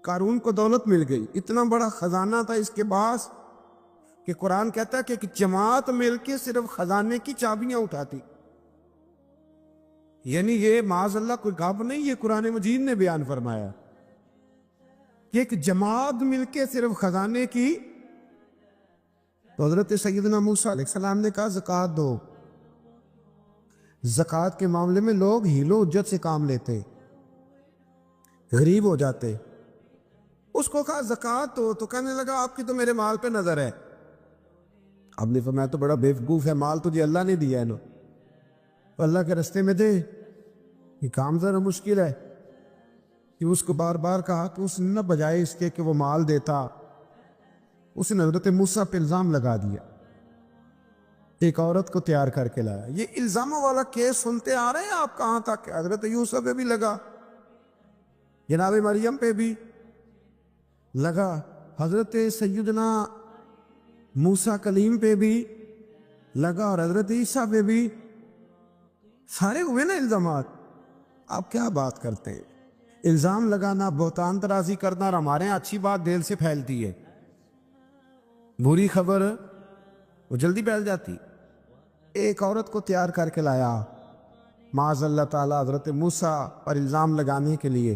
قارون کو دولت مل گئی، اتنا بڑا خزانہ تھا اس کے پاس کہ قرآن کہتا ہے کہ ایک جماعت مل کے صرف خزانے کی چابیاں اٹھاتی. یعنی یہ معاذ اللہ کوئی گپ نہیں، یہ قرآن مجید نے بیان فرمایا کہ ایک جماعت مل کے صرف خزانے کی. تو حضرت سیدنا موسیٰ علیہ السلام نے کہا زکوٰۃ دو. زکوٰۃ کے معاملے میں لوگ ہیل و حجت سے کام لیتے، غریب ہو جاتے. اس کو کہا زکوٰۃ دو تو کہنے لگا آپ کی تو میرے مال پہ نظر ہے. اب نے فرمایا تو بڑا بیوقوف ہے، مال تجھے اللہ نے دیا ہے نا، تو اللہ کے رستے میں دے. یہ کام ذرا مشکل ہے کہ اس کو بار بار کہا کہ اس نے نہ بجائے اس کے کہ وہ مال دیتا، اس نے حضرت موسیٰ پہ الزام لگا دیا، ایک عورت کو تیار کر کے لایا. یہ الزاموں والا کیس سنتے آ رہے ہیں آپ کہاں تک؟ حضرت یوسف پہ بھی لگا، جناب مریم پہ بھی لگا، حضرت سیدنا موسیٰ کلیم پہ بھی لگا، اور حضرت عیسیٰ پہ بھی. سارے ہوئے نا الزامات. آپ کیا بات کرتے ہیں؟ الزام لگانا، بہتان ترازی کرنا، اور ہمارے یہاں اچھی بات دل سے پھیلتی ہے، بری خبر وہ جلدی پھیل جاتی. ایک عورت کو تیار کر کے لایا معاذ اللہ تعالیٰ حضرت موسیٰ پر الزام لگانے کے لیے،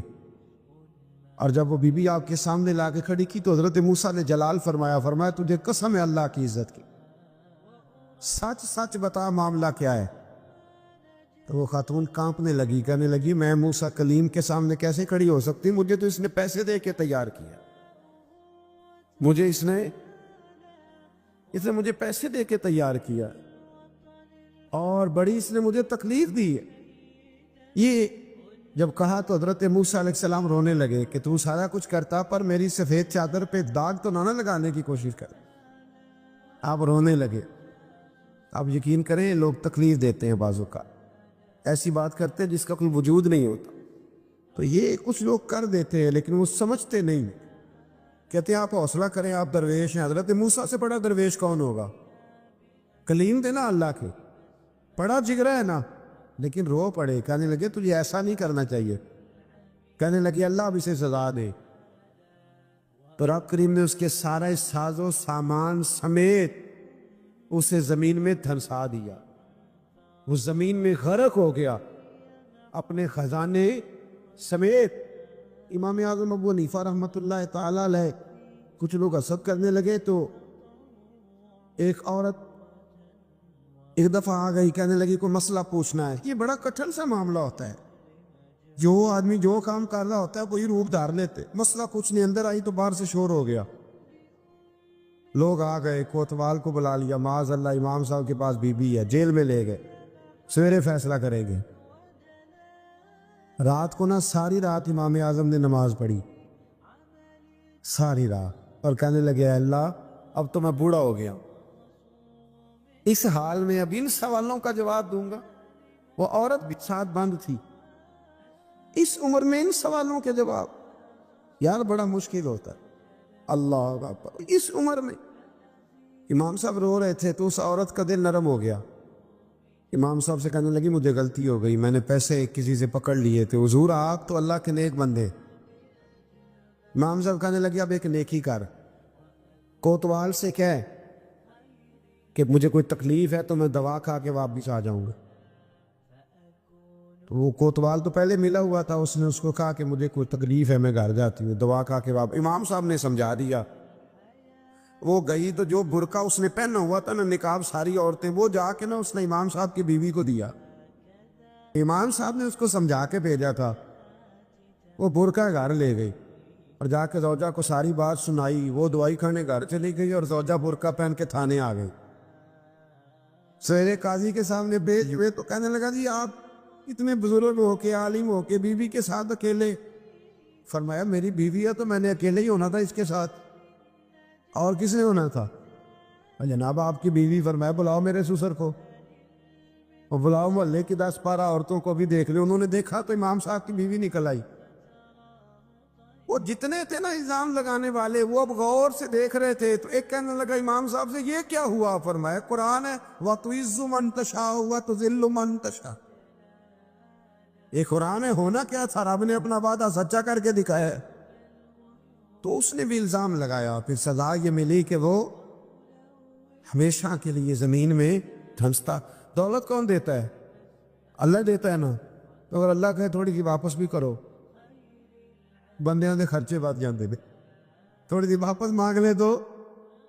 اور جب وہ بی بی آپ کے سامنے لا کے کھڑی کی تو حضرت موسیٰ نے جلال فرمایا تجھے قسم ہے اللہ کی عزت کی، سچ سچ بتا معاملہ کیا ہے. تو وہ خاتون کانپنے لگی، کہنے لگی میں موسیٰ کلیم کے سامنے کیسے کھڑی ہو سکتی؟ مجھے تو اس نے پیسے دے کے تیار کیا، مجھے اس نے مجھے پیسے دے کے تیار کیا، اور بڑی اس نے مجھے تکلیف دی ہے. یہ جب کہا تو حضرت موسیٰ علیہ السلام رونے لگے کہ تو سارا کچھ کرتا پر میری سفید چادر پہ داغ تو نہ لگانے کی کوشش کر. آپ رونے لگے. آپ یقین کریں لوگ تکلیف دیتے ہیں، بعضوں کا ایسی بات کرتے ہیں جس کا کوئی وجود نہیں ہوتا. تو یہ کچھ لوگ کر دیتے ہیں لیکن وہ سمجھتے نہیں. کہتے ہیں آپ حوصلہ کریں، آپ درویش ہیں. حضرت موسیٰ سے بڑا درویش کون ہوگا؟ کلیم تھے نا اللہ کے، بڑا جگرا ہے نا. لیکن رو پڑے، کہنے لگے تجھے ایسا نہیں کرنا چاہیے. کہنے لگے اللہ اب اسے سزا دے. تو رب کریم نے اس کے سارا ساز و سامان سمیت اسے زمین میں دھنسا دیا. وہ زمین میں غرق ہو گیا اپنے خزانے سمیت. امام اعظم ابو حنیفہ رحمۃ اللہ تعالی علیہ کچھ لوگ حسد کرنے لگے تو ایک عورت ایک دفعہ آ گئی، کہنے لگی کوئی مسئلہ پوچھنا ہے. یہ بڑا کٹھن سا معاملہ ہوتا ہے، جو آدمی جو کام کر رہا ہوتا ہے وہی روپ دھار لیتے. مسئلہ کچھ نہیں، اندر آئی تو باہر سے شور ہو گیا. لوگ آ گئے، کوتوال کو بلا لیا، معاذ اللہ امام صاحب کے پاس بی بی ہے، جیل میں لے گئے، سویرے فیصلہ کریں گے. رات کو ساری رات امام اعظم نے نماز پڑھی، ساری رات، اور کہنے لگے اے اللہ اب تو میں بوڑھا ہو گیا، اس حال میں اب ان سوالوں کا جواب دوں گا. وہ عورت بھی ساتھ بند تھی. اس عمر میں ان سوالوں کے جواب یار بڑا مشکل ہوتا ہے. اللہ اکبر. اس عمر میں امام صاحب رو رہے تھے تو اس عورت کا دل نرم ہو گیا. امام صاحب سے کہنے لگی مجھے غلطی ہو گئی، میں نے پیسے کسی سے پکڑ لیے تھے. حضور آپ تو اللہ کے نیک بندے. امام صاحب کہنے لگے اب ایک نیکی کر، کوتوال سے کہہ کہ مجھے کوئی تکلیف ہے تو میں دوا کھا کے واپس آ جاؤں گا. تو وہ کوتوال تو پہلے ملا ہوا تھا، اس نے اس کو کہا کہ مجھے کوئی تکلیف ہے میں گھر جاتی ہوں، دوا کھا کے واپس. امام صاحب نے سمجھا دیا. وہ گئی تو جو برقع اس نے پہنا ہوا تھا نا نقاب ساری عورتیں، وہ جا کے اس نے امام صاحب کی بیوی کو دیا. امام صاحب نے اس کو سمجھا کے بھیجا تھا. وہ برقع گھر لے گئی اور جا کے زوجہ کو ساری بات سنائی. وہ دوائی کھانے گھر چلی گئی اور زوجہ برقع پہن کے تھانے آ گئی. سویرے قاضی کے سامنے بھیج ہوئے تو کہنے لگا جی آپ اتنے بزرگ ہو کے عالم ہو کے بیوی کے ساتھ اکیلے. فرمایا میری بیوی ہے تو میں نے اکیلے ہی ہونا تھا اس کے ساتھ، اور کس نے ہونا تھا؟ جناب آپ کی بیوی. فرمایا بلاؤ میرے سسر کو، اور بلاؤ محلے کی 10-12 عورتوں کو بھی دیکھ لے. انہوں نے دیکھا تو امام صاحب کی بیوی نکل آئی. وہ جتنے تھے نا الزام لگانے والے وہ اب غور سے دیکھ رہے تھے. تو ایک کہنے لگا امام صاحب سے یہ کیا ہوا؟ فرمایا قرآن ہے وَتُعِزُّ مَن تَشَاءُ وَتُذِلُّ مَن تَشَاءُ. یہ قرآن ہے. ہونا کیا تھا؟ رب نے اپنا وعدہ سچا کر کے دکھایا ہے. تو اس نے بھی الزام لگایا، پھر سزا یہ ملی کہ وہ ہمیشہ کے لیے زمین میں دھنستا۔ دولت کون دیتا ہے؟ اللہ دیتا ہے نا، تو اگر اللہ کہے تھوڑی سی واپس بھی کرو، بندیاں دے خرچے بات جاندے دے، تھوڑی سی واپس مانگ لے تو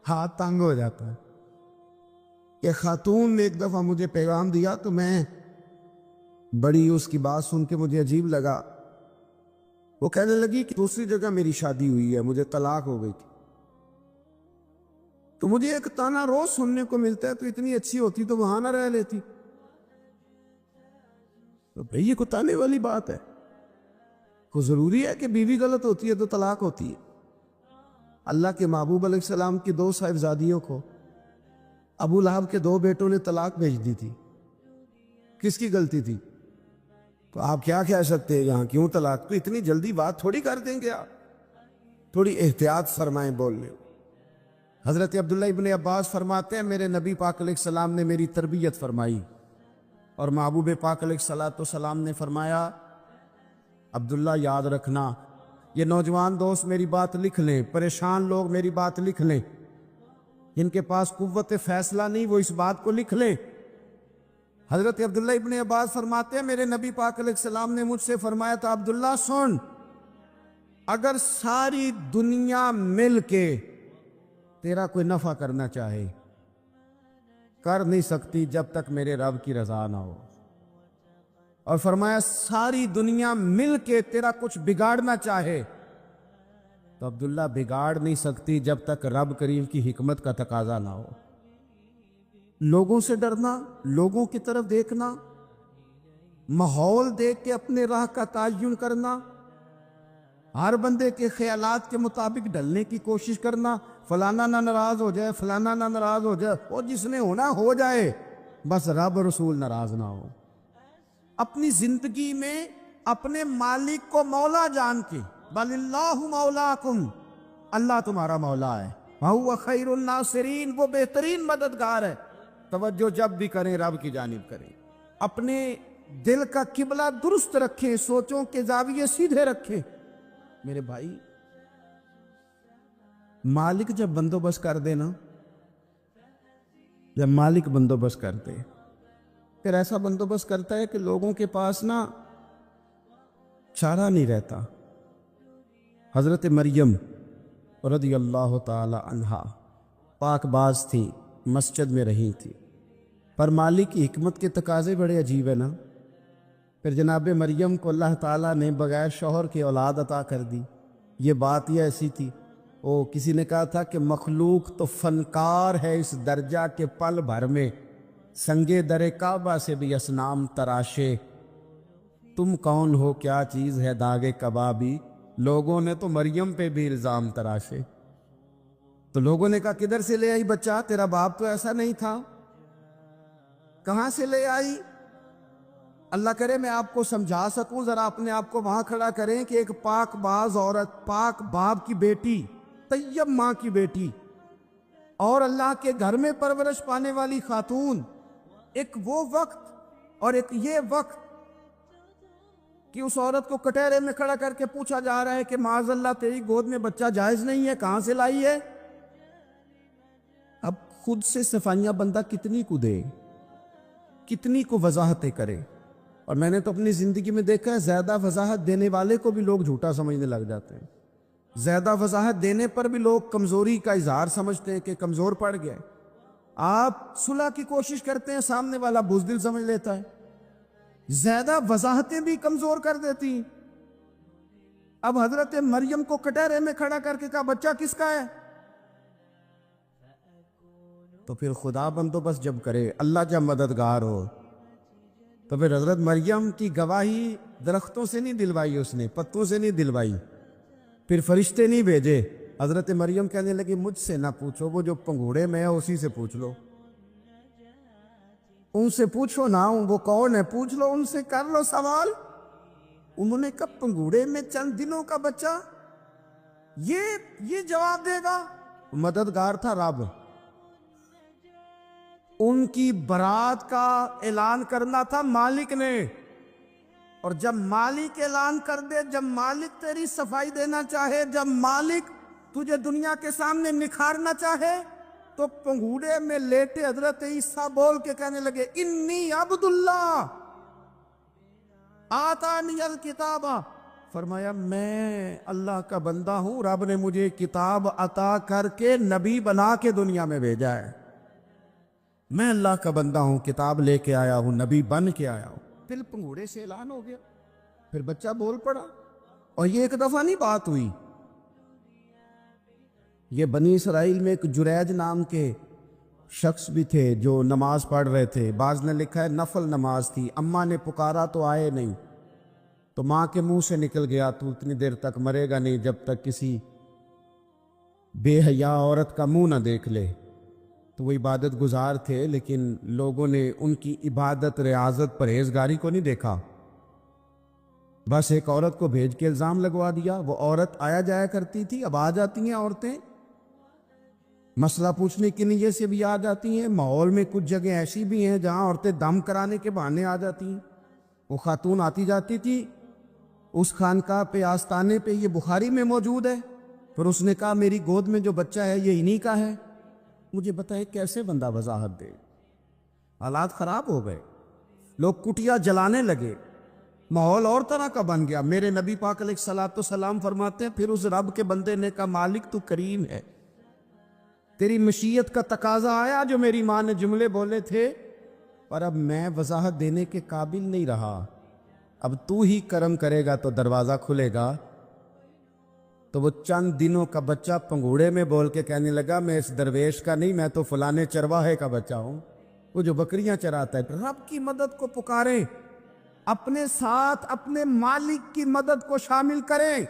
ہاتھ تنگ ہو جاتا ہے۔ کہ خاتون نے ایک دفعہ مجھے پیغام دیا تو میں بڑی اس کی بات سن کے مجھے عجیب لگا۔ وہ کہنے لگی کہ دوسری جگہ میری شادی ہوئی ہے، مجھے طلاق ہو گئی تھی، تو مجھے ایک تانا روز سننے کو ملتا ہے، تو اتنی اچھی ہوتی تو وہاں نہ رہ لیتی۔ تو بھئی یہ کوئی تانے والی بات ہے؟ کوئی ضروری ہے کہ بیوی غلط ہوتی ہے تو طلاق ہوتی ہے؟ اللہ کے محبوب علیہ السلام کی 2 صاحبزادیوں کو ابو لہب کے 2 بیٹوں نے طلاق بھیج دی تھی، کس کی غلطی تھی؟ تو آپ کیا کہہ سکتے ہیں یہاں کیوں طلاق؟ تو اتنی جلدی بات تھوڑی کر دیں گے آپ، تھوڑی احتیاط فرمائیں بولنے۔ حضرت عبداللہ ابن عباس فرماتے ہیں میرے نبی پاک علیہ السلام نے میری تربیت فرمائی، اور محبوب پاک علیہ السلام نے فرمایا عبداللہ یاد رکھنا، یہ نوجوان دوست میری بات لکھ لیں، پریشان لوگ میری بات لکھ لیں، جن کے پاس قوت فیصلہ نہیں وہ اس بات کو لکھ لیں۔ حضرت عبداللہ ابن عباس فرماتے ہیں میرے نبی پاک علیہ السلام نے مجھ سے فرمایا تھا عبداللہ سن، اگر ساری دنیا مل کے تیرا کوئی نفع کرنا چاہے کر نہیں سکتی جب تک میرے رب کی رضا نہ ہو، اور فرمایا ساری دنیا مل کے تیرا کچھ بگاڑنا چاہے تو عبداللہ بگاڑ نہیں سکتی جب تک رب کریم کی حکمت کا تقاضا نہ ہو۔ لوگوں سے ڈرنا، لوگوں کی طرف دیکھنا، ماحول دیکھ کے اپنے راہ کا تعین کرنا، ہر بندے کے خیالات کے مطابق ڈھلنے کی کوشش کرنا، فلانا نہ ناراض ہو جائے، فلانا نہ ناراض ہو جائے، اور جس نے ہونا ہو جائے، بس رب رسول ناراض نہ ہو۔ اپنی زندگی میں اپنے مالک کو مولا جان کے، بل اللہ مولاکم، اللہ تمہارا مولا ہے، وَهُوَ خَيْرُ النَّاصِرِينَ، وہ بہترین مددگار ہے۔ توجہ جب بھی کریں رب کی جانب کریں، اپنے دل کا قبلہ درست رکھیں، سوچوں کے زاویے سیدھے رکھیں۔ میرے بھائی مالک جب بندوبست کر دے نا، جب مالک بندوبست کر دے پھر ایسا بندوبست کرتا ہے کہ لوگوں کے پاس نا چارہ نہیں رہتا۔ حضرت مریم رضی اللہ تعالی عنہا پاک باز تھی، مسجد میں رہی تھی، پر مالک کی حکمت کے تقاضے بڑے عجیب ہیں نا۔ پھر جناب مریم کو اللہ تعالیٰ نے بغیر شوہر کی اولاد عطا کر دی۔ یہ بات یہ ایسی تھی، کسی نے کہا تھا کہ مخلوق تو فنکار ہے اس درجہ کے پل بھر میں سنگے در کعبہ سے بھی اصنام تراشے، تم کون ہو کیا چیز ہے داغ کبابی، لوگوں نے تو مریم پہ بھی الزام تراشے۔ تو لوگوں نے کہا کدھر سے لے آئی بچہ، تیرا باپ تو ایسا نہیں تھا، کہاں سے لے آئی؟ اللہ کرے میں آپ کو سمجھا سکوں، ذرا اپنے آپ کو وہاں کھڑا کریں کہ ایک پاک باز عورت، پاک باپ کی بیٹی، طیب ماں کی بیٹی، اور اللہ کے گھر میں پرورش پانے والی خاتون، ایک وہ وقت اور ایک یہ وقت کہ اس عورت کو کٹہرے میں کھڑا کر کے پوچھا جا رہا ہے کہ معاذ اللہ تیری گود میں بچہ جائز نہیں ہے، کہاں سے لائی ہے؟ اب خود سے صفائیاں بندہ کتنی کو دے، کتنی کو وضاحتیں کرے۔ اور میں نے تو اپنی زندگی میں دیکھا ہے زیادہ وضاحت دینے والے کو بھی لوگ جھوٹا سمجھنے لگ جاتے ہیں، زیادہ وضاحت دینے پر بھی لوگ کمزوری کا اظہار سمجھتے ہیں کہ کمزور پڑ گئے۔ آپ صلح کی کوشش کرتے ہیں، سامنے والا بزدل سمجھ لیتا ہے، زیادہ وضاحتیں بھی کمزور کر دیتی ہیں۔ اب حضرت مریم کو کٹہرے میں کھڑا کر کے کہا بچہ کس کا ہے؟ تو پھر خدا بندوبست جب کرے، اللہ جب مددگار ہو، تو پھر حضرت مریم کی گواہی درختوں سے نہیں دلوائی، اس نے پتوں سے نہیں دلوائی، پھر فرشتے نہیں بھیجے۔ حضرت مریم کہنے لگی مجھ سے نہ پوچھو، وہ جو پنگوڑے میں ہے اسی سے پوچھ لو، ان سے پوچھو نا، وہ کون ہے پوچھ لو، ان سے کر لو سوال۔ انہوں نے کہا پنگوڑے میں چند دنوں کا بچہ یہ جواب دے گا؟ مددگار تھا رب، ان کی برات کا اعلان کرنا تھا مالک نے، اور جب مالک اعلان کر دے، جب مالک تیری صفائی دینا چاہے، جب مالک تجھے دنیا کے سامنے نکھارنا چاہے تو پنگوڑے میں لیٹے حضرت عیسیٰ بول کے کہنے لگے انی عبداللہ آتانی الکتاب، فرمایا میں اللہ کا بندہ ہوں، رب نے مجھے کتاب عطا کر کے نبی بنا کے دنیا میں بھیجا ہے، میں اللہ کا بندہ ہوں، کتاب لے کے آیا ہوں، نبی بن کے آیا ہوں۔ پھر پنگوڑے سے اعلان ہو گیا، پھر بچہ بول پڑا، اور یہ ایک دفعہ نہیں بات ہوئی۔ یہ بنی اسرائیل میں ایک جریج نام کے شخص بھی تھے جو نماز پڑھ رہے تھے، بعض نے لکھا ہے نفل نماز تھی، اماں نے پکارا تو آئے نہیں، تو ماں کے منہ سے نکل گیا تو اتنی دیر تک مرے گا نہیں جب تک کسی بے حیا عورت کا منہ نہ دیکھ لے۔ تو وہ عبادت گزار تھے، لیکن لوگوں نے ان کی عبادت، ریاضت، پرہیزگاری کو نہیں دیکھا، بس ایک عورت کو بھیج کے الزام لگوا دیا۔ وہ عورت آیا جایا کرتی تھی، اب آ جاتی ہیں عورتیں، مسئلہ پوچھنے کی نیت سے بھی آ جاتی ہیں۔ ماحول میں کچھ جگہ ایسی بھی ہیں جہاں عورتیں دم کرانے کے بہانے آ جاتی ہیں۔ وہ خاتون آتی جاتی تھی اس خانقاہ پہ، آستانے پہ، یہ بخاری میں موجود ہے، پھر اس نے کہا میری گود میں جو بچہ ہے یہ انہی کا ہے۔ مجھے بتائے کیسے بندہ وضاحت دے؟ حالات خراب ہو گئے، لوگ کٹیا جلانے لگے، ماحول اور طرح کا بن گیا۔ میرے نبی پاک علیہ الصلوۃ والسلام فرماتے ہیں پھر اس رب کے بندے نے کہا مالک تو کریم ہے، تیری مشیت کا تقاضا آیا جو میری ماں نے جملے بولے تھے، پر اب میں وضاحت دینے کے قابل نہیں رہا، اب تو ہی کرم کرے گا تو دروازہ کھلے گا۔ تو وہ چند دنوں کا بچہ پنگوڑے میں بول کے کہنے لگا میں اس درویش کا نہیں، میں تو فلانے چرواہے کا بچہ ہوں، وہ جو بکریاں چراتا ہے۔ رب کی مدد کو پکاریں، اپنے ساتھ اپنے مالک کی مدد کو شامل کریں،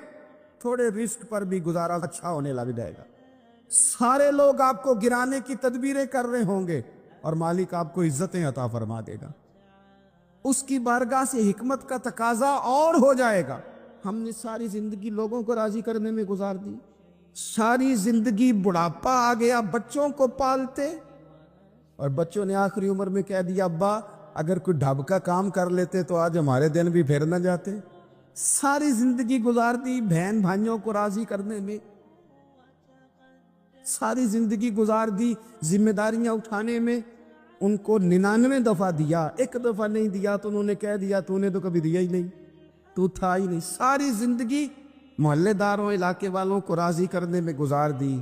تھوڑے رزق پر بھی گزارا اچھا ہونے لگ جائے گا۔ سارے لوگ آپ کو گرانے کی تدبیریں کر رہے ہوں گے اور مالک آپ کو عزتیں عطا فرما دے گا، اس کی بارگاہ سے حکمت کا تقاضا اور ہو جائے گا۔ ہم نے ساری زندگی لوگوں کو راضی کرنے میں گزار دی، ساری زندگی بڑھاپا آ گیا بچوں کو پالتے، اور بچوں نے آخری عمر میں کہہ دیا ابا اگر کوئی ڈھب کا کام کر لیتے تو آج ہمارے دن بھی پھر نہ جاتے۔ ساری زندگی گزار دی بہن بھائیوں کو راضی کرنے میں، ساری زندگی گزار دی ذمہ داریاں اٹھانے میں، ان کو 99 دفعہ دیا، ایک دفعہ نہیں دیا تو انہوں نے کہہ دیا تو نے تو کبھی دیا ہی نہیں، تو تھا ہی نہیں۔ ساری زندگی محلے داروں، علاقے والوں کو راضی کرنے میں گزار دی۔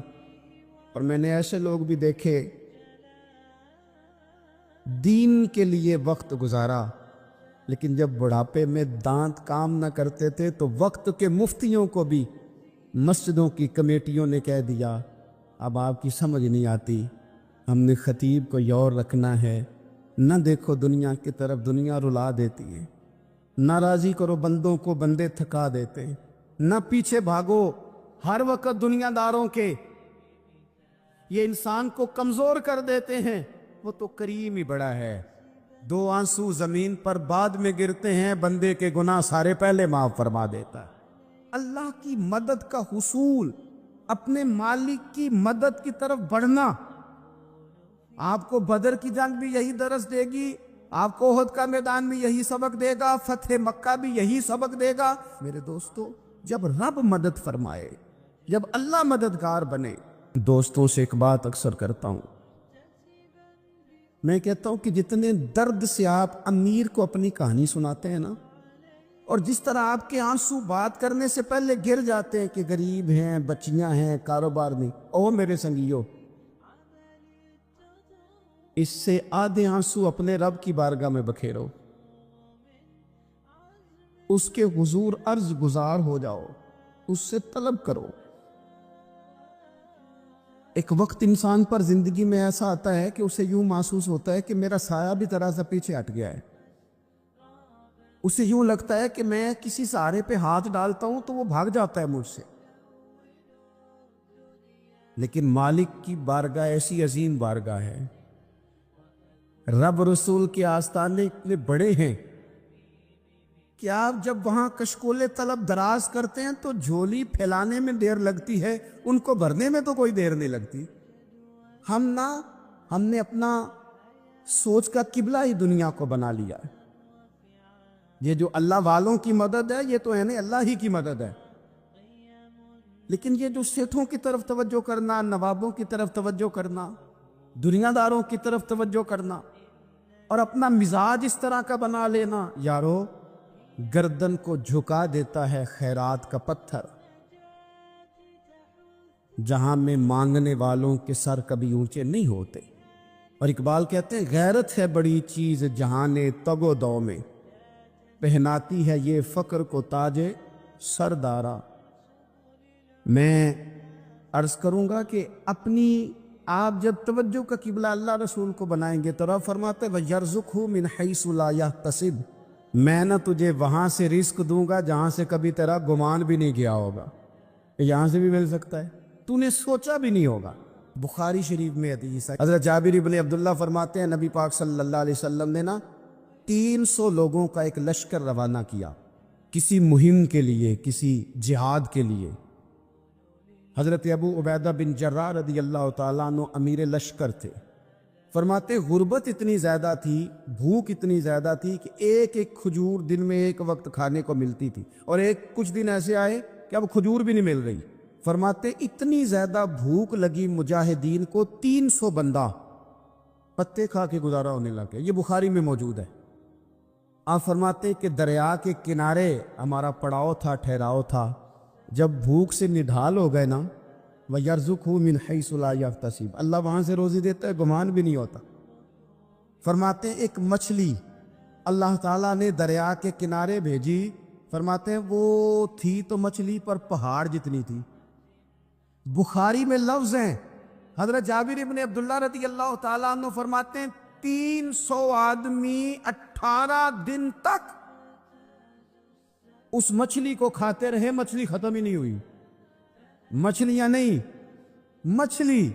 اور میں نے ایسے لوگ بھی دیکھے دین کے لیے وقت گزارا، لیکن جب بڑھاپے میں دانت کام نہ کرتے تھے تو وقت کے مفتیوں کو بھی مسجدوں کی کمیٹیوں نے کہہ دیا اب آپ کی سمجھ نہیں آتی، ہم نے خطیب کو یور رکھنا ہے، نہ دیکھو دنیا کی طرف، دنیا رلا دیتی ہے، نہ راضی کرو بندوں کو، بندے تھکا دیتے، نہ پیچھے بھاگو ہر وقت دنیا داروں کے، یہ انسان کو کمزور کر دیتے ہیں۔ وہ تو کریم ہی بڑا ہے، 2 آنسو زمین پر بعد میں گرتے ہیں، بندے کے گناہ سارے پہلے معاف فرما دیتا ہے۔ اللہ کی مدد کا حصول، اپنے مالک کی مدد کی طرف بڑھنا، آپ کو بدر کی جنگ بھی یہی درس دے گی، آپ کو احد کا میدان بھی یہی سبق دے گا، فتح مکہ بھی یہی سبق دے گا۔ میرے دوستو، جب رب مدد فرمائے، جب اللہ مددگار بنے، دوستوں سے ایک بات اکثر کرتا ہوں، میں کہتا ہوں کہ جتنے درد سے آپ امیر کو اپنی کہانی سناتے ہیں نا، اور جس طرح آپ کے آنسو بات کرنے سے پہلے گر جاتے ہیں کہ غریب ہیں، بچیاں ہیں، کاروبار نہیں، او میرے سنگیو، اس سے آدھے آنسو اپنے رب کی بارگاہ میں بکھیرو، اس کے حضور عرض گزار ہو جاؤ، اس سے طلب کرو۔ ایک وقت انسان پر زندگی میں ایسا آتا ہے کہ اسے یوں محسوس ہوتا ہے کہ میرا سایہ بھی ذرا سا پیچھے ہٹ گیا ہے، اسے یوں لگتا ہے کہ میں کسی سہارے پہ ہاتھ ڈالتا ہوں تو وہ بھاگ جاتا ہے مجھ سے، لیکن مالک کی بارگاہ ایسی عظیم بارگاہ ہے، رب رسول کے آستانے اتنے بڑے ہیں کہ آپ جب وہاں کشکول طلب دراز کرتے ہیں تو جھولی پھیلانے میں دیر لگتی ہے، ان کو بھرنے میں تو کوئی دیر نہیں لگتی۔ ہم نے اپنا سوچ کا قبلہ ہی دنیا کو بنا لیا ہے۔ یہ جو اللہ والوں کی مدد ہے، یہ تو ہے نہیں اللہ ہی کی مدد ہے، لیکن یہ جو سیٹھوں کی طرف توجہ کرنا، نوابوں کی طرف توجہ کرنا، دنیا داروں کی طرف توجہ کرنا اور اپنا مزاج اس طرح کا بنا لینا، یارو گردن کو جھکا دیتا ہے خیرات کا پتھر، جہاں میں مانگنے والوں کے سر کبھی اونچے نہیں ہوتے۔ اور اقبال کہتے ہیں غیرت ہے بڑی چیز جہان تگ و دو میں، پہناتی ہے یہ فقر کو تاج سردارا۔ میں عرض کروں گا کہ اپنی آپ جب توجہ کا قبلہ اللہ رسول کو بنائیں گے تو رب فرماتے ہیں وَيَرْزُقْهُ مِنْ حَيْثُ لَا يَحْتَسِبُ، میں نہ تجھے وہاں سے رزق دوں گا جہاں سے کبھی تیرا گمان بھی نہیں گیا ہوگا، یہاں سے بھی مل سکتا ہے، تو نے سوچا بھی نہیں ہوگا۔ بخاری شریف میں حدیث ہے، حضرت جابر ابن عبداللہ فرماتے ہیں نبی پاک صلی اللہ علیہ وسلم نے 300 لوگوں کا ایک لشکر روانہ کیا کسی مہم کے لیے، کسی جہاد کے لیے۔ حضرت ابو عبیدہ بن جراح رضی اللہ تعالیٰ عنہ امیر لشکر تھے۔ فرماتے غربت اتنی زیادہ تھی، بھوک اتنی زیادہ تھی کہ ایک ایک کھجور دن میں ایک وقت کھانے کو ملتی تھی، اور کچھ دن ایسے آئے کہ اب کھجور بھی نہیں مل رہی۔ فرماتے اتنی زیادہ بھوک لگی مجاہدین کو 300 بندہ پتے کھا کے گزارا ہونے لگے۔ یہ بخاری میں موجود ہے۔ آپ فرماتے کہ دریا کے کنارے ہمارا پڑاؤ تھا، ٹھہراؤ تھا، جب بھوک سے نڈھال ہو گئے نا وَيَرْزُقْهُ مِنْ حَيْثُ لَا يَحْتَسِبُ، اللہ وہاں سے روزی دیتا ہے، گمان بھی نہیں ہوتا۔ فرماتے ہیں ایک مچھلی اللہ تعالیٰ نے دریا کے کنارے بھیجی، فرماتے ہیں وہ تھی تو مچھلی پر پہاڑ جتنی تھی۔ بخاری میں لفظ ہیں، حضرت جابر ابن عبداللہ رضی اللہ تعالیٰ عنہ فرماتے ہیں 300 آدمی 18 دن تک اس مچھلی کو کھاتے رہے، مچھلی ختم ہی نہیں ہوئی۔ مچھلیاں نہیں، مچھلی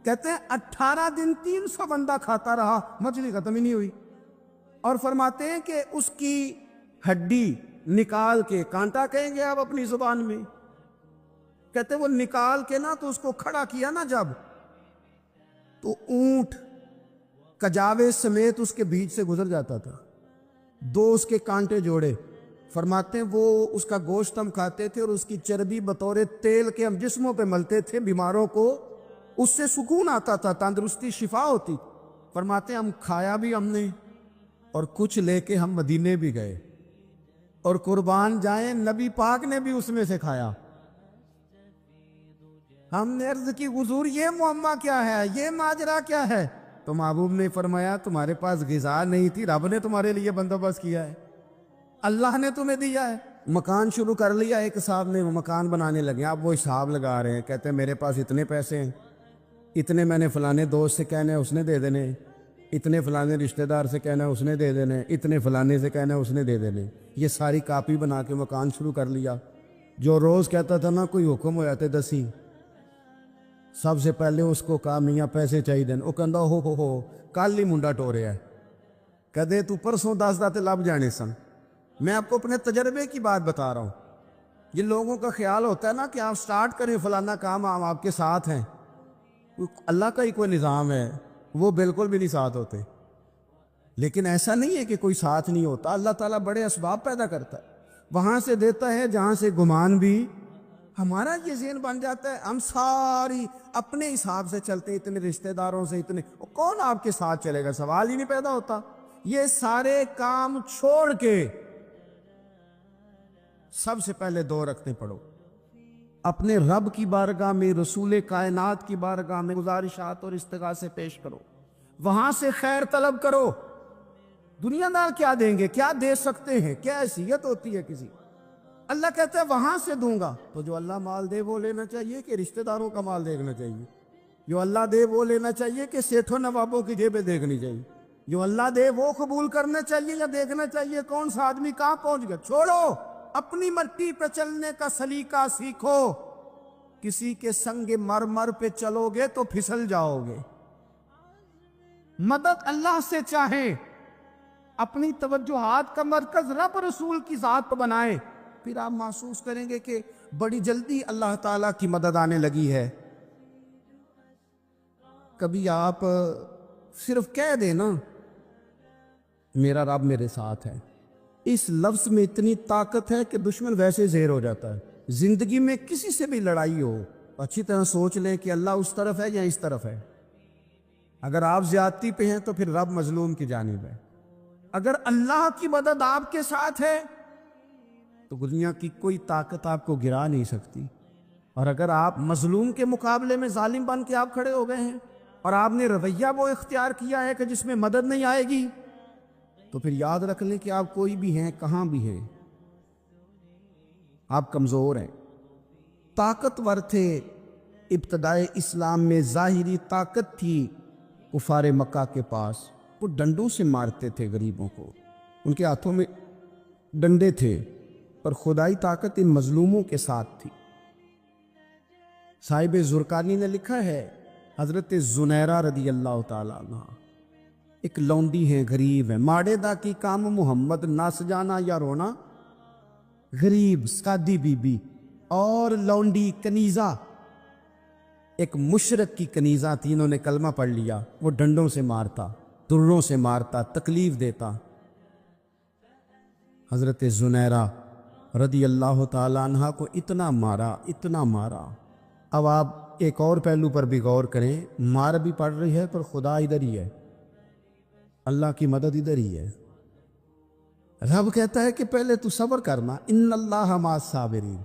کہتے ہیں 18 دن 300 بندہ کھاتا رہا، مچھلی ختم ہی نہیں ہوئی۔ اور فرماتے ہیں کہ اس کی ہڈی نکال کے، کانٹا کہیں گے آپ اپنی زبان میں، کہتے وہ نکال کے تو اس کو کھڑا کیا جب، تو اونٹ کجاوے سمیت اس کے بیچ سے گزر جاتا تھا، 2 اس کے کانٹے جوڑے۔ فرماتے ہیں وہ اس کا گوشت ہم کھاتے تھے اور اس کی چربی بطور تیل کے ہم جسموں پہ ملتے تھے، بیماروں کو اس سے سکون آتا تھا، تندرستی شفا ہوتی۔ فرماتے ہیں ہم کھایا بھی ہم نے، اور کچھ لے کے ہم مدینے بھی گئے، اور قربان جائیں نبی پاک نے بھی اس میں سے کھایا۔ ہم نے عرض کی حضور یہ معمہ کیا ہے، یہ ماجرا کیا ہے؟ تو محبوب نے فرمایا تمہارے پاس غذا نہیں تھی، رب نے تمہارے لیے بندوبست کیا ہے، اللہ نے تمہیں دیا ہے۔ مکان شروع کر لیا ایک صاحب نے، وہ مکان بنانے لگے، آپ وہ حساب لگا رہے ہیں، کہتے ہیں میرے پاس اتنے پیسے ہیں، اتنے میں نے فلانے دوست سے کہنا ہے اس نے دے دینے، اتنے فلانے رشتہ دار سے کہنا ہے اس نے دے دینے، اتنے فلانے سے کہنا ہے اس نے دے دینے۔ یہ ساری کاپی بنا کے مکان شروع کر لیا۔ جو روز کہتا تھا کوئی حکم ہو جاتے 10 سب سے پہلے اس کو کہا میاں پیسے چاہیے دین، وہ کہندا ہو کل ہی منڈا ٹوریا ہے، کہدے تو پرسوں 10 تے لب جانے سن۔ میں آپ کو اپنے تجربے کی بات بتا رہا ہوں۔ یہ لوگوں کا خیال ہوتا ہے کہ آپ سٹارٹ کریں فلانا کام، ہم آپ کے ساتھ ہیں، اللہ کا ہی کوئی نظام ہے، وہ بالکل بھی نہیں ساتھ ہوتے۔ لیکن ایسا نہیں ہے کہ کوئی ساتھ نہیں ہوتا، اللہ تعالیٰ بڑے اسباب پیدا کرتا ہے، وہاں سے دیتا ہے جہاں سے گمان بھی ہمارا یہ ذہن بن جاتا ہے، ہم ساری اپنے حساب سے چلتے ہیں، اتنے رشتہ داروں سے، اتنے کون آپ کے ساتھ چلے گا، سوال ہی نہیں پیدا ہوتا۔ یہ سارے کام چھوڑ کے سب سے پہلے 2 رکعتیں پڑھو، اپنے رب کی بارگاہ میں، رسول کائنات کی بارگاہ میں گزارشات اور استغاثے پیش کرو، وہاں سے خیر طلب کرو۔ دنیا دار کیا دیں گے، کیا دے سکتے ہیں، کیا حیثیت ہوتی ہے کسی، اللہ کہتا ہے وہاں سے دوں گا۔ تو جو اللہ مال دے وہ لینا چاہیے کہ رشتہ داروں کا مال دیکھنا چاہیے؟ جو اللہ دے وہ لینا چاہیے کہ سیٹھوں نوابوں کی جیبیں دیکھنی چاہیے؟ جو اللہ دے وہ قبول کرنا چاہیے یا دیکھنا چاہیے کون سا آدمی کہاں پہنچ گیا؟ چھوڑو، اپنی مٹی پہ چلنے کا سلیقہ سیکھو۔ کسی کے سنگ مرمر پہ چلو گے تو پھسل جاؤ گے۔ مدد اللہ سے چاہیں، اپنی توجہات کا مرکز رب رسول کی ذات پر بنائیں، پھر آپ محسوس کریں گے کہ بڑی جلدی اللہ تعالیٰ کی مدد آنے لگی ہے۔ کبھی آپ صرف کہہ دیں میرا رب میرے ساتھ ہے، اس لفظ میں اتنی طاقت ہے کہ دشمن ویسے زہر ہو جاتا ہے۔ زندگی میں کسی سے بھی لڑائی ہو تو اچھی طرح سوچ لیں کہ اللہ اس طرف ہے یا اس طرف ہے. اگر آپ زیادتی پہ ہیں تو پھر رب مظلوم کی جانب ہے. اگر اللہ کی مدد آپ کے ساتھ ہے تو دنیا کی کوئی طاقت آپ کو گرا نہیں سکتی. اور اگر آپ مظلوم کے مقابلے میں ظالم بن کے آپ کھڑے ہو گئے ہیں اور آپ نے رویہ وہ اختیار کیا ہے کہ جس میں مدد نہیں آئے گی, تو پھر یاد رکھ لیں کہ آپ کوئی بھی ہیں, کہاں بھی ہیں, آپ کمزور ہیں. طاقتور تھے ابتدائے اسلام میں, ظاہری طاقت تھی کفار مکہ کے پاس, وہ ڈنڈوں سے مارتے تھے غریبوں کو, ان کے ہاتھوں میں ڈنڈے تھے, پر خدائی طاقت ان مظلوموں کے ساتھ تھی. صاحب زرقانی نے لکھا ہے, حضرت زنیرہ رضی اللہ تعالیٰ عنہ ایک لونڈی ہیں, غریب ہیں, ماڑے دا کی کام محمد نس جانا یا رونا, غریب سادی بی بی اور لونڈی کنیزہ, ایک مشرک کی کنیزہ تھی, انہوں نے کلمہ پڑھ لیا, وہ ڈنڈوں سے مارتا, دروں سے مارتا, تکلیف دیتا. حضرت زنیرہ رضی اللہ تعالیٰ عنہ کو اتنا مارا, اتنا مارا. اب آپ ایک اور پہلو پر بھی غور کریں, مار بھی پڑ رہی ہے پر خدا ادھر ہی ہے, اللہ کی مدد ادھر ہی ہے. رب کہتا ہے کہ پہلے تو صبر کرنا, ان اللہ مع الصابرین,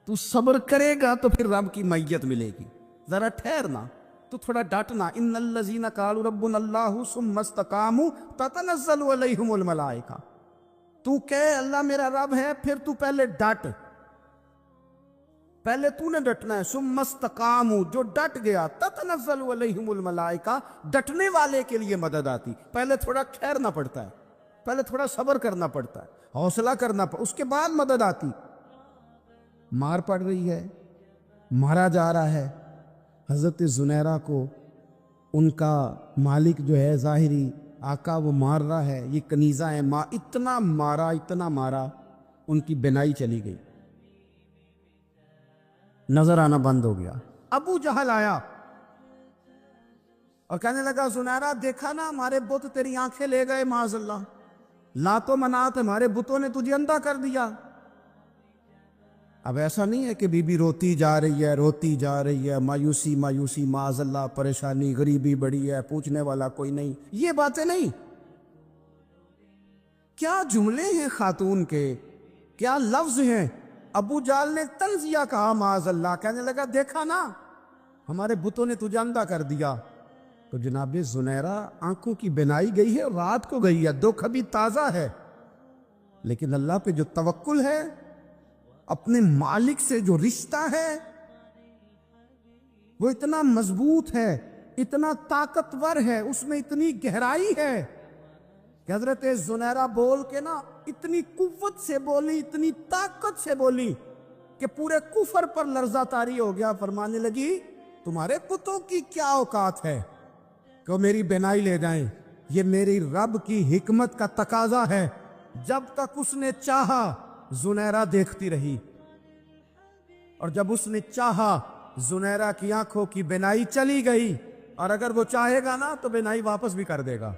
تو صبر کرے گا تو پھر رب کی معیت ملے گی. ذرا ٹھہرنا, تو تھوڑا ڈٹنا. ان الذین قالوا ربنا اللہ ثم استقاموا تتنزل علیہم الملائکہ, تو کہے اللہ میرا رب ہے, پھر تو پہلے ڈٹ, پہلے تو نے ڈٹنا ہے. ثم استقاموا, جو ڈٹ گیا, تتنزل علیہم الملائکہ, ڈٹنے والے کے لیے مدد آتی. پہلے تھوڑا ٹھہرنا پڑتا ہے, پہلے تھوڑا صبر کرنا پڑتا ہے, حوصلہ کرنا پڑتا, اس کے بعد مدد آتی. مار پڑ رہی ہے, مارا جا رہا ہے. حضرت زنیرہ کو ان کا مالک جو ہے ظاہری آقا وہ مار رہا ہے, یہ کنیزہ ہے, اتنا مارا, اتنا مارا, ان کی بینائی چلی گئی, نظر آنا بند ہو گیا. ابو جہل آیا اور کہنے لگا زنیرہ دیکھا نا ہمارے بت تیری آنکھیں لے گئے, معاذ اللہ, لات و منات ہمارے بتوں نے تجھے اندھا کر دیا. اب ایسا نہیں ہے کہ بی بی روتی جا رہی ہے, روتی جا رہی ہے, مایوسی مایوسی, معاذ اللہ, پریشانی, غریبی بڑی ہے, پوچھنے والا کوئی نہیں, یہ باتیں نہیں. کیا جملے ہیں خاتون کے, کیا لفظ ہیں. ابو جال نے تنزیہ کہا, معاذ اللہ, کہنے لگا دیکھا نا ہمارے بتوں نے تجھے اندھا کر دیا. تو جناب زنیرہ آنکھوں کی بینائی گئی ہے, رات کو گئی ہے, دکھ ابھی تازہ ہے, لیکن اللہ پہ جو توکل ہے, اپنے مالک سے جو رشتہ ہے, وہ اتنا مضبوط ہے, اتنا طاقتور ہے, اس میں اتنی گہرائی ہے کہ حضرت زنیرہ بول کے نا اتنی قوت سے بولی, اتنی طاقت سے بولی کہ پورے کفر پر لرزہ طاری ہو گیا. فرمانے لگی تمہارے بتوں کی کیا اوقات ہے کہ وہ میری بینائی لے جائیں, یہ میری رب کی حکمت کا تقاضا ہے. جب تک اس نے چاہا زنیرہ دیکھتی رہی, اور جب اس نے چاہا زنیرہ کی آنکھوں کی بینائی چلی گئی, اور اگر وہ چاہے گا نا تو بینائی واپس بھی کر دے گا.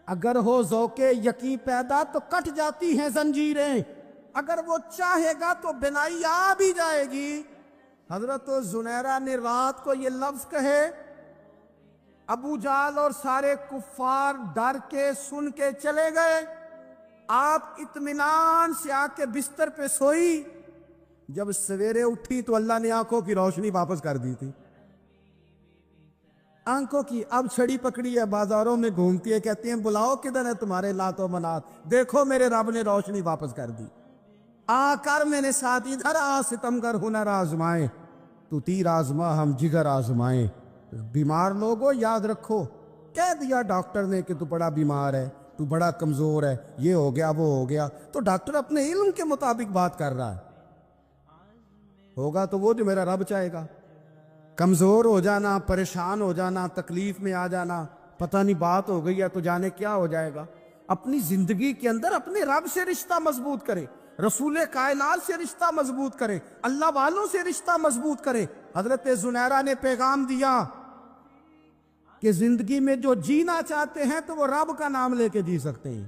اگر ہو ذوق یقین پیدا تو کٹ جاتی ہیں زنجیریں, اگر وہ چاہے گا تو بینائی آ بھی جائے گی. حضرت زنیرہ نے رات کو یہ لفظ کہے, ابو جال اور سارے کفار ڈر کے سن کے چلے گئے. آپ اطمینان سے آ کے بستر پہ سوئی. جب سویرے اٹھی تو اللہ نے آنکھوں کی روشنی واپس کر دی تھی. آنکھوں کی اب چھڑی پکڑی ہے, بازاروں میں گھومتی ہے, کہتی ہیں بلاؤ کدھر ہے تمہارے لات و منات, دیکھو میرے رب نے روشنی واپس کر دی. آ کر میرے ساتھ ادھر آ, ستم کر ہنر آزمائے, تو تیر آزما ہم جگر آزمائے. بیمار لوگوں یاد رکھو, کہہ دیا ڈاکٹر نے کہ تو بڑا بیمار ہے, تو بڑا کمزور ہے, یہ ہو گیا وہ ہو گیا, تو ڈاکٹر اپنے علم کے مطابق بات کر رہا ہے. ہوگا تو وہ جو میرا رب چاہے گا. کمزور ہو جانا, پریشان ہو جانا, تکلیف میں آ جانا, پتہ نہیں بات ہو گئی ہے تو جانے کیا ہو جائے گا. اپنی زندگی کے اندر اپنے رب سے رشتہ مضبوط کرے, رسول کائنات سے رشتہ مضبوط کرے, اللہ والوں سے رشتہ مضبوط کرے. حضرت زنیرہ نے پیغام دیا کہ زندگی میں جو جینا چاہتے ہیں تو وہ رب کا نام لے کے جی سکتے ہیں.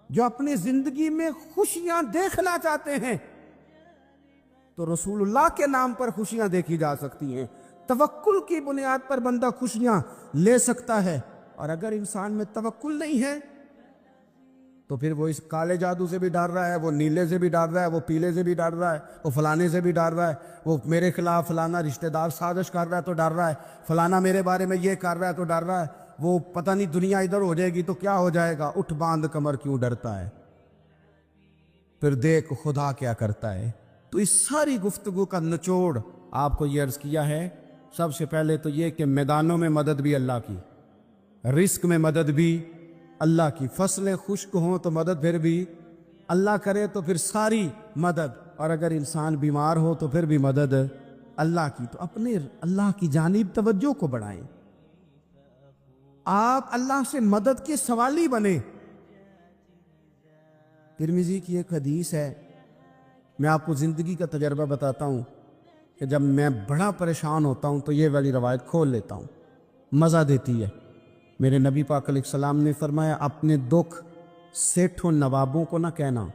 جو اپنی زندگی میں خوشیاں دیکھنا چاہتے ہیں تو رسول اللہ کے نام پر خوشیاں دیکھی جا سکتی ہیں. توکل کی بنیاد پر بندہ خوشیاں لے سکتا ہے. اور اگر انسان میں توکل نہیں ہے تو پھر وہ اس کالے جادو سے بھی ڈر رہا ہے, وہ نیلے سے بھی ڈر رہا ہے, وہ پیلے سے بھی ڈر رہا ہے, وہ فلانے سے بھی ڈر رہا ہے, وہ میرے خلاف فلانا رشتہ دار سازش کر رہا ہے تو ڈر رہا ہے, فلانا میرے بارے میں یہ کر رہا ہے تو ڈر رہا ہے, وہ پتہ نہیں دنیا ادھر ہو جائے گی تو کیا ہو جائے گا. اٹھ باندھ کمر کیوں ڈرتا ہے, پھر دیکھ خدا کیا کرتا ہے. تو اس ساری گفتگو کا نچوڑ آپ کو یہ عرض کیا ہے. سب سے پہلے تو یہ کہ میدانوں میں مدد بھی اللہ کی, رزق میں مدد بھی اللہ کی, فصلیں خشک ہوں تو مدد پھر بھی اللہ کرے تو پھر ساری مدد, اور اگر انسان بیمار ہو تو پھر بھی مدد اللہ کی. تو اپنے اللہ کی جانب توجہ کو بڑھائیں, آپ اللہ سے مدد کے سوالی بنیں. ترمذی کی ایک حدیث ہے, میں آپ کو زندگی کا تجربہ بتاتا ہوں کہ جب میں بڑا پریشان ہوتا ہوں تو یہ والی روایت کھول لیتا ہوں, مزہ دیتی ہے. میرے نبی پاک علیہ السلام نے فرمایا اپنے دکھ سیٹھوں نوابوں کو نہ کہنا,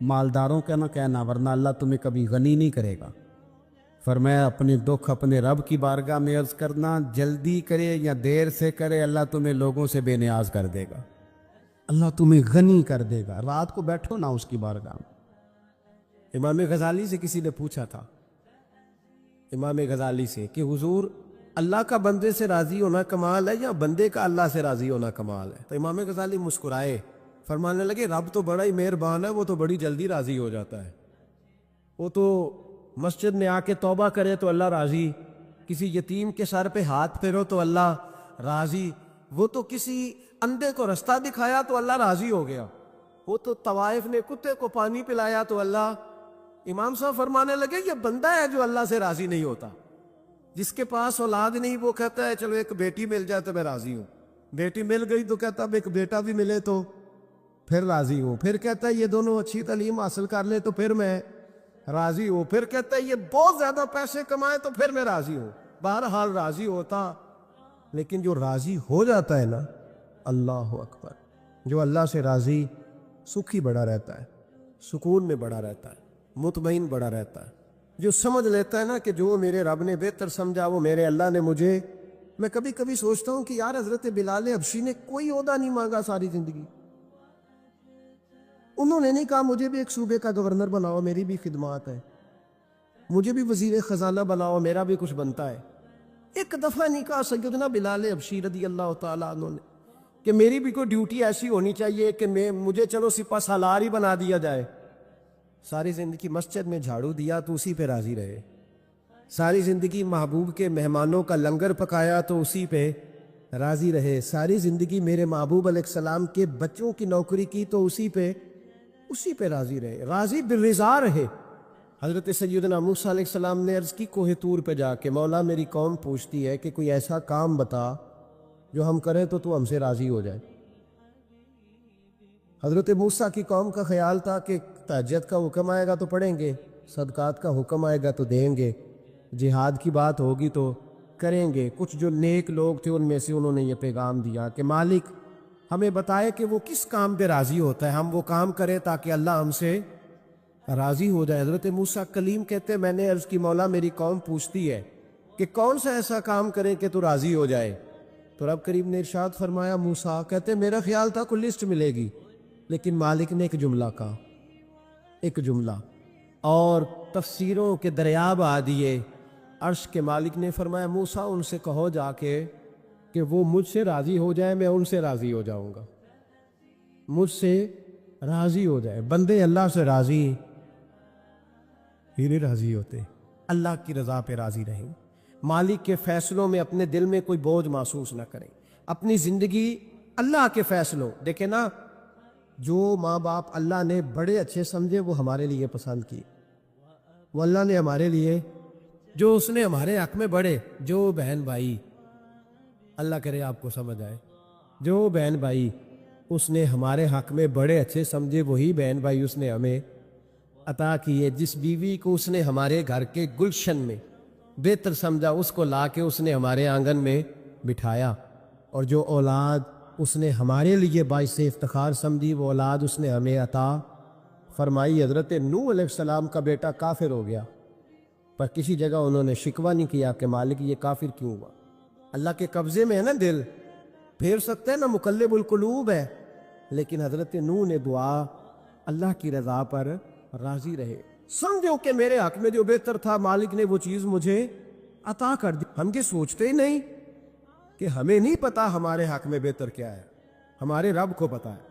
مالداروں کا نہ کہنا, ورنہ اللہ تمہیں کبھی غنی نہیں کرے گا. فرمایا اپنے دکھ اپنے رب کی بارگاہ میں عرض کرنا, جلدی کرے یا دیر سے کرے اللہ تمہیں لوگوں سے بے نیاز کر دے گا, اللہ تمہیں غنی کر دے گا. رات کو بیٹھو نہ اس کی بارگاہ میں. امام غزالی سے کسی نے پوچھا تھا, امام غزالی سے, کہ حضور اللہ کا بندے سے راضی ہونا کمال ہے یا بندے کا اللہ سے راضی ہونا کمال ہے؟ تو امام غزالی مسکرائے, فرمانے لگے رب تو بڑا ہی مہربان ہے, وہ تو بڑی جلدی راضی ہو جاتا ہے. وہ تو مسجد میں آ کے توبہ کرے تو اللہ راضی, کسی یتیم کے سر پہ ہاتھ پھیرو تو اللہ راضی, وہ تو کسی اندھے کو رستہ دکھایا تو اللہ راضی ہو گیا, وہ تو طوائف نے کتے کو پانی پلایا تو اللہ. امام صاحب فرمانے لگے یہ بندہ ہے جو اللہ سے راضی نہیں ہوتا. جس کے پاس اولاد نہیں وہ کہتا ہے چلو ایک بیٹی مل جائے تو میں راضی ہوں, بیٹی مل گئی تو کہتا اب ایک بیٹا بھی ملے تو پھر راضی ہوں, پھر کہتا ہے یہ دونوں اچھی تعلیم حاصل کر لے تو پھر میں راضی ہوں, پھر کہتا ہے یہ بہت زیادہ پیسے کمائے تو پھر میں راضی ہوں. بہرحال راضی ہوتا, لیکن جو راضی ہو جاتا ہے نا, اللہ اکبر, جو اللہ سے راضی سکھ ہی بڑا رہتا ہے, سکون میں بڑا رہتا ہے, مطمئن بڑا رہتا ہے. جو سمجھ لیتا ہے نا کہ جو میرے رب نے بہتر سمجھا وہ میرے اللہ نے مجھے. میں کبھی کبھی سوچتا ہوں کہ یار حضرت بلال حبشی نے کوئی عہدہ نہیں مانگا ساری زندگی, انہوں نے نہیں کہا مجھے بھی ایک صوبے کا گورنر بناؤ میری بھی خدمات ہے, مجھے بھی وزیر خزانہ بناؤ میرا بھی کچھ بنتا ہے. ایک دفعہ نہیں کہا سیدنا بلال حبشی رضی اللہ تعالیٰ عنہ نے کہ میری بھی کوئی ڈیوٹی ایسی ہونی چاہیے کہ مجھے چلو سپہ سالار ہی بنا دیا جائے. ساری زندگی مسجد میں جھاڑو دیا تو اسی پہ راضی رہے, ساری زندگی محبوب کے مہمانوں کا لنگر پکایا تو اسی پہ راضی رہے, ساری زندگی میرے محبوب علیہ السلام کے بچوں کی نوکری کی تو اسی پہ راضی رہے, راضی بالرضا رہے. حضرت سیدنا موسیٰ علیہ السلام نے عرض کی کوہ طور پہ جا کے, مولا میری قوم پوچھتی ہے کہ کوئی ایسا کام بتا جو ہم کریں تو ہم سے راضی ہو جائے. حضرت موسیٰ کی قوم کا خیال تھا کہ تہجد کا حکم آئے گا تو پڑھیں گے, صدقات کا حکم آئے گا تو دیں گے, جہاد کی بات ہوگی تو کریں گے. کچھ جو نیک لوگ تھے ان میں سے انہوں نے یہ پیغام دیا کہ مالک ہمیں بتائے کہ وہ کس کام پہ راضی ہوتا ہے, ہم وہ کام کریں تاکہ اللہ ہم سے راضی ہو جائے. حضرت موسیٰ کلیم کہتے میں نے عرض کی مولا میری قوم پوچھتی ہے کہ کون سا ایسا کام کریں کہ تو راضی ہو جائے. تو رب کریم نے ارشاد فرمایا موسیٰ کہتے میرا خیال تھا کوئی لسٹ ملے گی, لیکن مالک نے ایک جملہ کہا, ایک جملہ, اور تفسیروں کے دریاب آ دیے. عرش کے مالک نے فرمایا موسیٰ ان سے کہو جا کے کہ وہ مجھ سے راضی ہو جائے, میں ان سے راضی ہو جاؤں گا, مجھ سے راضی ہو جائے. بندے اللہ سے راضی ہی نہیں راضی ہوتے, اللہ کی رضا پہ راضی رہیں, مالک کے فیصلوں میں اپنے دل میں کوئی بوجھ محسوس نہ کریں, اپنی زندگی اللہ کے فیصلوں. دیکھیں نا, جو ماں باپ اللہ نے بڑے اچھے سمجھے وہ ہمارے لیے پسند کی, وہ اللہ نے ہمارے لیے جو اس نے ہمارے حق میں بڑے, جو بہن بھائی اللہ کرے آپ کو سمجھ آئے, جو بہن بھائی اس نے ہمارے حق میں بڑے اچھے سمجھے وہی بہن بھائی اس نے ہمیں عطا کیے. جس بیوی کو اس نے ہمارے گھر کے گلشن میں بہتر سمجھا اس کو لا کے اس نے ہمارے آنگن میں بٹھایا, اور جو اولاد اس نے ہمارے لیے باعث افتخار سمجھی وہ اولاد اس نے ہمیں عطا فرمائی۔ حضرت نوح علیہ السلام کا بیٹا کافر ہو گیا، پر کسی جگہ انہوں نے شکوہ نہیں کیا کہ مالک یہ کافر کیوں ہوا۔ اللہ کے قبضے میں ہے نا دل، پھیر سکتے ہیں نا، مقلب القلوب ہے، لیکن حضرت نوح نے دعا اللہ کی رضا پر راضی رہے، سمجھو کہ میرے حق میں جو بہتر تھا مالک نے وہ چیز مجھے عطا کر دی۔ ہم یہ سوچتے ہی نہیں کہ ہمیں نہیں پتا ہمارے حق میں بہتر کیا ہے، ہمارے رب کو پتا ہے۔